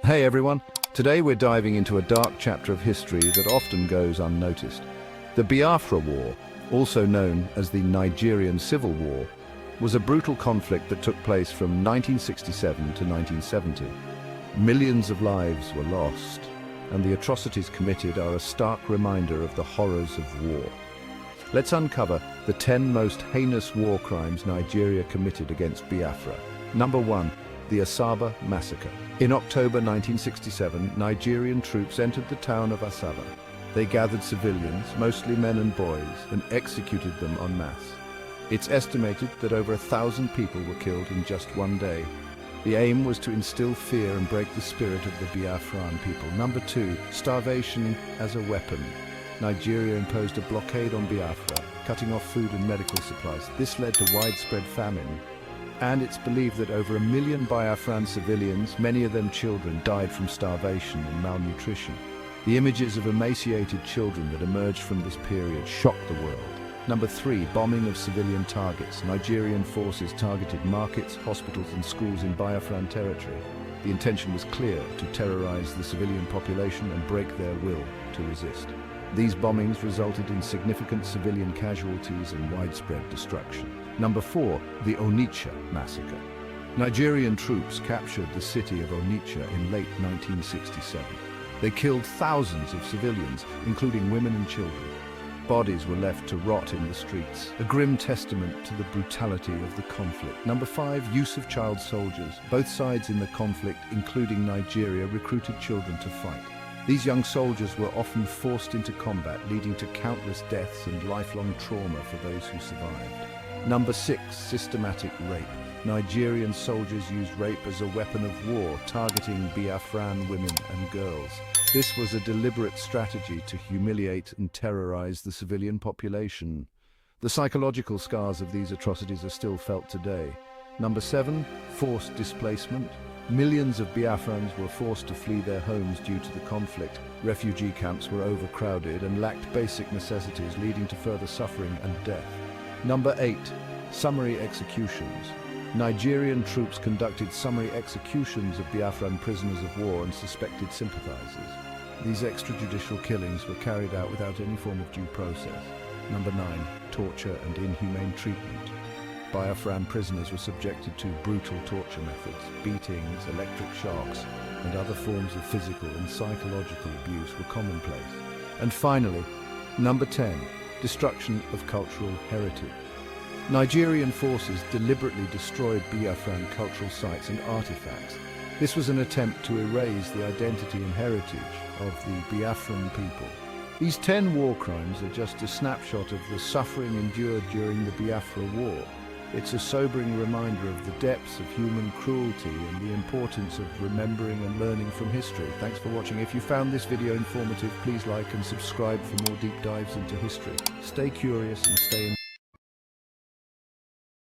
Hey everyone, today we're diving into a dark chapter of history that often goes unnoticed. The Biafra War, also known as the Nigerian Civil War, was a brutal conflict that took place from 1967 to 1970. Millions of lives were lost, and the atrocities committed are a stark reminder of the horrors of war. Let's uncover the 10 most heinous war crimes Nigeria committed against Biafra. Number 1. The Asaba Massacre. In October 1967, Nigerian troops entered the town of Asaba. They gathered civilians, mostly men and boys, and executed them en masse. It's estimated that over 1,000 people were killed in just one day. The aim was to instill fear and break the spirit of the Biafran people. Number 2. Starvation as a weapon. Nigeria imposed a blockade on Biafra, cutting off food and medical supplies. This led to widespread famine, and it's believed that over 1 million Biafran civilians, many of them children, died from starvation and malnutrition. The images of emaciated children that emerged from this period shocked the world. Number 3. Bombing of civilian targets. Nigerian forces targeted markets, hospitals and schools in Biafran territory. The intention was clear: to terrorize the civilian population and break their will to resist. These bombings resulted in significant civilian casualties and widespread destruction. Number 4. The Onitsha Massacre. Nigerian troops captured the city of Onitsha in late 1967. They killed thousands of civilians, including women and children. Bodies were left to rot in the streets, a grim testament to the brutality of the conflict. Number 5. Use of child soldiers. Both sides in the conflict, including Nigeria, recruited children to fight. These young soldiers were often forced into combat, leading to countless deaths and lifelong trauma for those who survived. Number 6. Systematic rape. Nigerian soldiers used rape as a weapon of war, targeting Biafran women and girls. This was a deliberate strategy to humiliate and terrorize the civilian population. The psychological scars of these atrocities are still felt today. Number 7. Forced displacement. Millions of Biafrans were forced to flee their homes due to the conflict. Refugee camps were overcrowded and lacked basic necessities, leading to further suffering and death. Number 8. Summary executions. Nigerian troops conducted summary executions of Biafran prisoners of war and suspected sympathizers. These extrajudicial killings were carried out without any form of due process. Number 9. Torture and inhumane treatment. Biafran prisoners were subjected to brutal torture methods. Beatings, electric shocks, and other forms of physical and psychological abuse were commonplace. And finally, number 10. Destruction of cultural heritage. Nigerian forces deliberately destroyed Biafran cultural sites and artifacts. This was an attempt to erase the identity and heritage of the Biafran people. These 10 war crimes are just a snapshot of the suffering endured during the Biafra War. It's a sobering reminder of the depths of human cruelty and the importance of remembering and learning from history. Thanks for watching. If you found this video informative, please like and subscribe for more deep dives into history. Stay curious and stay